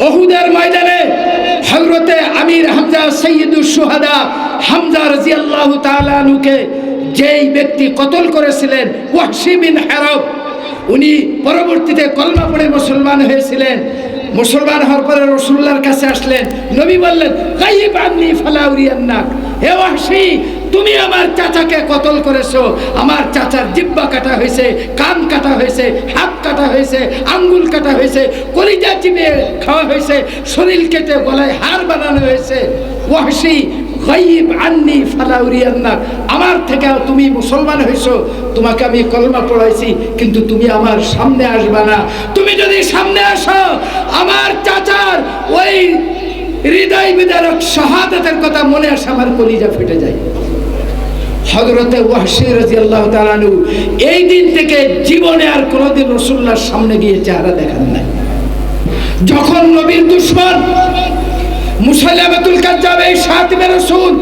উহুদের ময়দানে হযরতে আমির হামজা সাইয়্যিদুশ শুহাদা হামজা রাদিয়াল্লাহু তাআলা আনহুকে যেই ব্যক্তি কতল করেছিলেন ওয়াহশী বিন হারব, উনি পরবর্তীতে কলমা পড়ে মুসলমান হয়েছিলেন। মুসলমান হওয়ার পরে রাসূলুল্লাহর কাছে আসলেন। নবী বললেন, গায়িব আন্নী ফালা উরিয়ান্নাক, হে ওয়াহশী, তুমি আমার চাচাকে কতল করেছো। আমার চাচার জিহ্বা কাটা হয়েছে, কান কাটা হয়েছে, হাত কাটা হয়েছে, আঙ্গুল কাটা হয়েছে, কলিজা চিবিয়ে খাওয়া হয়েছে, শরীর কেটে গলায় হাড় বানানো হয়েছে। ওয়াহশী, গায়িব আন্নী ফালা উরিয়ান্নাক, আমার থেকে তুমি মুসলমান হয়েছো, তোমাকে আমি কলমা পড়াইছি, কিন্তু তুমি আমার সামনে আসবে না। তুমি যদি সামনে আসো, আমার চাচার ওই হৃদয় বিদারক শাহাদাতের কথা মনে আসে, আমার কলিজা ফেটে যায়। হযরতে ওয়াহশী রাদিয়াল্লাহু তাআলা আনহু এই দিন থেকে জীবনে আর কোনোদিন রাসূলুল্লাহর সামনে গিয়ে চেহারা দেখান নাই। যখন নবীর দুশমন মুসাইলামাতুল কাজ্জাব, এই শাতিবে রাসূল,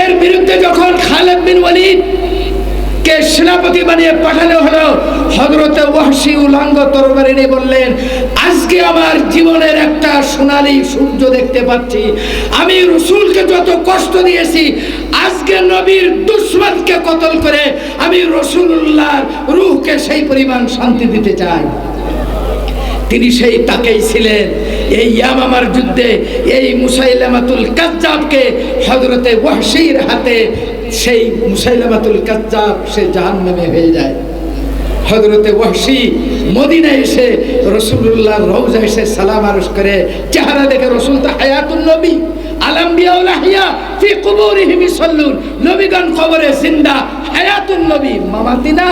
এর বিরুদ্ধে যখন খালিদ বিন ওয়ালিদ কে সেনাপতি বানিয়ে পাঠানো হলো, হযরতে ওয়াহশী উলাঙ্গ তরবারি নিয়ে বললেন, আজকে আমার জীবনের একটা সোনালী সূর্য দেখতে পাচ্ছি। আমি রাসূলকে যত কষ্ট দিয়েছি, আজকে নবীর দুশমনকে কতল করে আমি রাসূলুল্লাহর রূহকে সেই পরিমাণ শান্তি দিতে চাই। তিনি সেই তাকেই ছিলেন। এই ইয়ামামার যুদ্ধে এই মুসাইলামাতুল কাজ্জাবকে হযরতে ওয়াহশীর হাতে সেই মুসাইলামাতুল কাজ্জাব সে জাহান্নামে হয়ে যায়। হযরতে ওয়াহশী মদিনায় এসে রাসূলুল্লাহর রওজায় এসে সালাম আরজ করে, চেহারা দেখে রাসূল তো হায়াতুন নবী, আল আম্বিয়া ওয়াল আহইয়া ফি কুবুরিহিম ইসাল্লুন, নবীগণ কবরে জিন্দা, হায়াতুন নবী মামাতিনা,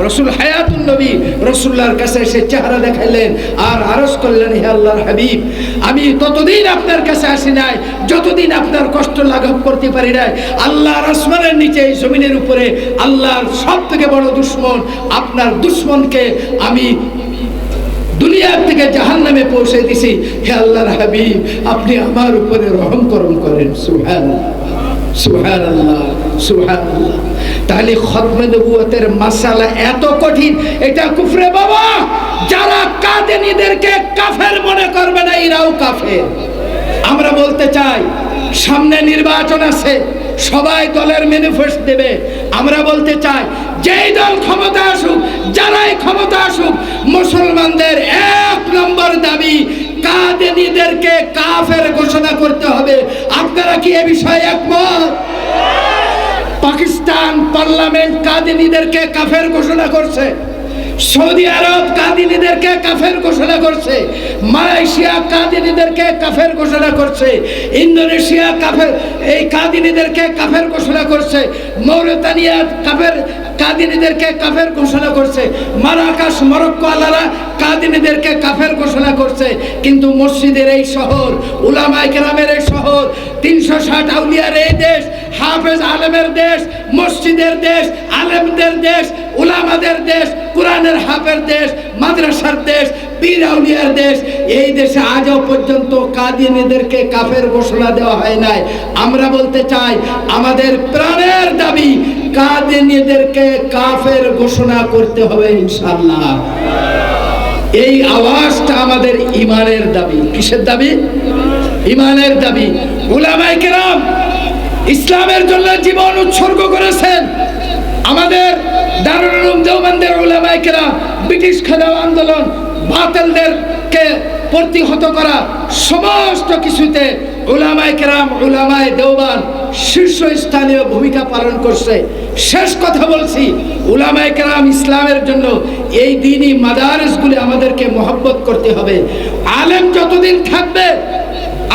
রাসূল হায়াতুন নবী। রাসূলুল্লাহর কাছে এসে চেহারা দেখাইলেন আর আরজ করলেন, হে আল্লাহর হাবিব, আমি ততদিন আপনার কাছে আসি নাই যতদিন আপনার কষ্ট লাঘব করতে পারি নাই। আল্লাহর আসমানের নিচে, এই জমিনের উপরে আল্লাহর সবথেকে বড় দুশমন, আপনার দুশমনকে আমি দুনিয়ার থেকে জাহান্নামে পৌঁছে দিছি। হে আল্লাহর হাবিব, আপনি আমার উপরে রহম করম করেন। সুবহানাল্লাহ, সুবহানাল্লাহ, সুবহানাল্লাহ। তাহলে খতমে নবুয়তের মাসালা এত কঠিন, এটা কুফরে বাবা। যারা কাদিনীদেরকে কাফের মনে করবে না, এরাও কাফের। আমরা বলতে চাই, সামনে নির্বাচন আছে, সবাই দলের ম্যানিফেস্টো দেবে। আমরা বলতে চাই, যেই দল ক্ষমতা আসুক, যারাই ক্ষমতা আসুক, মুসলমানদের এক নম্বর দাবি কাদিনীদেরকে কাফের ঘোষণা করতে হবে। আপনারা কি এ বিষয়ে একমত? পাকিস্তান পার্লামেন্ট কাদিনীদেরকে কাফের ঘোষণা করছে, সৌদি আরব কাদিনীদেরকে কাফের ঘোষণা করছে, মালয়েশিয়া কাদিনীদেরকে কাফের ঘোষণা করছে, ইন্দোনেশিয়া কাফের এই কাদিনীদেরকে কাফের ঘোষণা করছে, মৌরিতানিয়া কাদিনীদেরকে কাফের ঘোষণা করছে, মারাকাশ মরক্কো আলারা কাদিনীদেরকে কাফের ঘোষণা করছে। কিন্তু মসজিদের এই শহর, উলামায়ে কেরামের এই শহর, 360 আউলিয়ার এই দেশ, হাফেজ আলেমের দেশ, মসজিদের দেশ, আলেমদের দেশ, উলামাদের দেশ, কোরআনের হাফের দেশ, মাদ্রাসার দেশ, পীর আউলিয়ার দেশ, এই দেশে আজও পর্যন্ত কাদিনীদেরকে কাফের ঘোষণা দেওয়া হয় নাই। আমরা বলতে চাই, আমাদের প্রাণের দাবি কাদিনীদেরকে কাফের ঘোষণা করতে হবে ইনশাআল্লাহ। এই আওয়াজটা আমাদের ঈমানের দাবি। কিসের দাবি? ঈমানের দাবি। উলামায়ে কেরাম ইসলামের জন্য জীবন উৎসর্গ করেছেন। আমাদের দারুল উলুম দেওবন্দের উলামায়ে কেরাম ব্রিটিশ খেলাও আন্দোলন, বাতিলদেরকে প্রতিহত করা, সমস্ত কিছুতে উলামায়ে কেরাম, উলামায়ে দেওবন্দ শীর্ষস্থানীয় ভূমিকা পালন করছে। শেষ কথা বলছি, উলামায়ে কেরাম ইসলামের জন্য এই দ্বীনি মাদারিসগুলি আমাদেরকে মহব্বত করতে হবে। আলেম যতদিন থাকবে,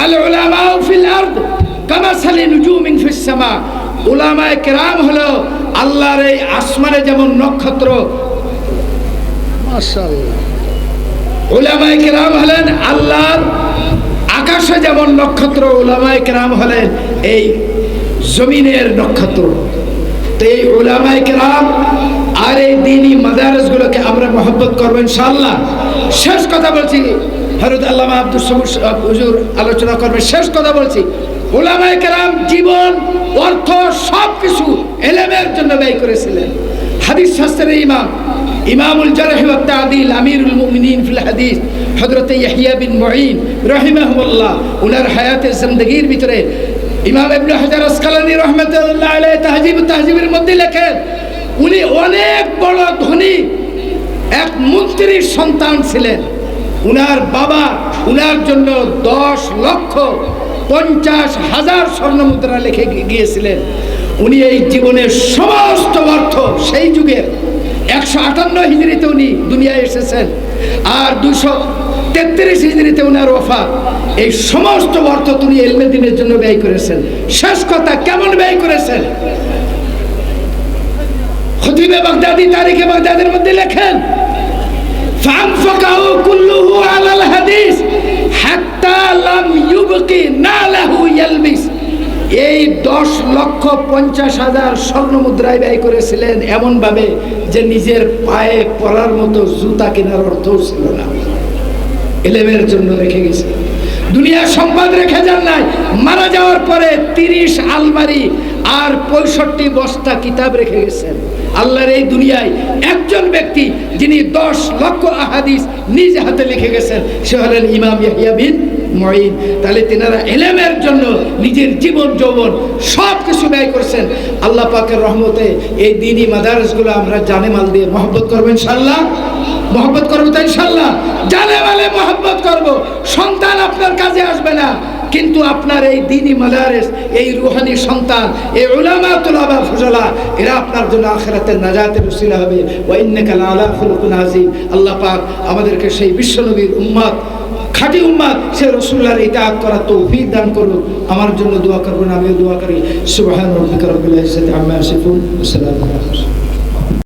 আল উলামাউ ফিল আরদ কামাসালি নুজুমিন ফিস সামা, উলামায়ে কেরাম হলো আল্লাহর এই আসমানে যেমন নক্ষত্র। মাশাআল্লাহ। উলামায়ে কেরাম হলেন আল্লাহর আকাশে যেমন নক্ষত্র, উলামায়ে কেরাম হলেন এই জমিনের নক্ষত্র। তো এই উলামায়ে কেরাম আর এই দ্বীনি মাদারিসগুলোকে আমরা মহব্বত করব ইনশাআল্লাহ। শেষ কথা বলছি, হযরত আল্লামা আব্দুস সাবুর হুজুর আলোচনা করবে। শেষ কথা বলছি, উলামায়ে কেরাম জীবন, অর্থ সবকিছু ইলমের জন্য ব্যয় করেছিলেন। হাদিস শাস্ত্রের ইমাম ইমামুল জারহ ওয়া তা'দীল আমিরুল মুমিনিন ফিল হাদিস হযরত ইয়াহইয়া বিন মুঈন রাহিমাহুল্লাহ, উনার হায়াতের জিন্দেগীর ভিতরে ইমাম ইবনে হাজার আসকালানী রাহমাতুল্লাহ আলাইহি তাহযীবের মধ্যে লেখেন, উনি অনেক বড় ধনী এক মন্ত্রীর সন্তান ছিলেন। উনার বাবা উনার জন্য 10,50,000 স্বর্ণ মুদ্রা লিখে গিয়েছিলেন। উনি এই জীবনের সমস্ত অর্থ, সেই যুগের 158 হিজরিতে উনি দুনিয়ায় এসেছেন, আর 233 হিজরিতে উনার ওফাত। এই সমস্ত অর্থ তিনি ইলমে দ্বীনের জন্য ব্যয় করেছেন। শেষ কথা, কেমন ব্যয় করেছেন? খতিবে বাগদাদি তারিখে বাগদাদের মধ্যে লেখেন, ফানফাকাহু কুল্লুহু আলাল হাদিস হাত্তা লাম ইউবকি নালাহু ইয়ালবিস। এই 10,50,000 স্বর্ণ মুদ্রায় ব্যয় করেছিলেন এমন ভাবে যে নিজের পায়ে পরার মতো জুতা কেনার অর্থও ছিল না। ইলমের জন্য রেখে গেছে। দুনিয়ার সম্পদ রেখে যান নাই, মারা যাওয়ার পরে 30 আলমারি আর 65 বস্তা কিতাব রেখে গেছেন। আল্লাহর এই দুনিয়ায় একজন ব্যক্তি যিনি 10 লক্ষ আহাদিস নিজ হাতে লিখে গেছেন, সে হলেন ইমাম ইয়াহইয়া বিন মুঈন। তাহলে তিনারা ইলমের জন্য নিজের জীবন যৌবন সব কিছু ব্যয় করছেন। আল্লাহ পাকের রহমতে এই দ্বীনি মাদারিসগুলো আমরা জানে মাল দিয়ে মহব্বত করব ইনশাআল্লাহ। মহব্বত করবো তো ইনশাআল্লাহ, জানে মালে মহব্বত করব। সন্তান আপনার কাজে আসবে না, কিন্তু আপনার এই দ্বীনি মাদারিস, এই রুহানি সন্তান, এই উলামা তুলাবা ফুজালা, এরা আপনার জন্য আখিরাতের নাজাতের উসিলা হবে। ওয়া ইন্নাকা লাআলা খুলুকুন আযীম। আল্লাহ পাক আমাদেরকে সেই বিশ্বনবীর উম্মত, খাঁটি উম্মত, সে রাসূলুল্লাহর ইতাআত করার তৌফিক দান করুন। আমার জন্য দোয়া করবেন, আমিও দোয়া করি। সুবহান রাব্বিকা রাব্বিল ইজ্জাতি আম্মা ইয়াসিফুন ওয়া সালামুন আলা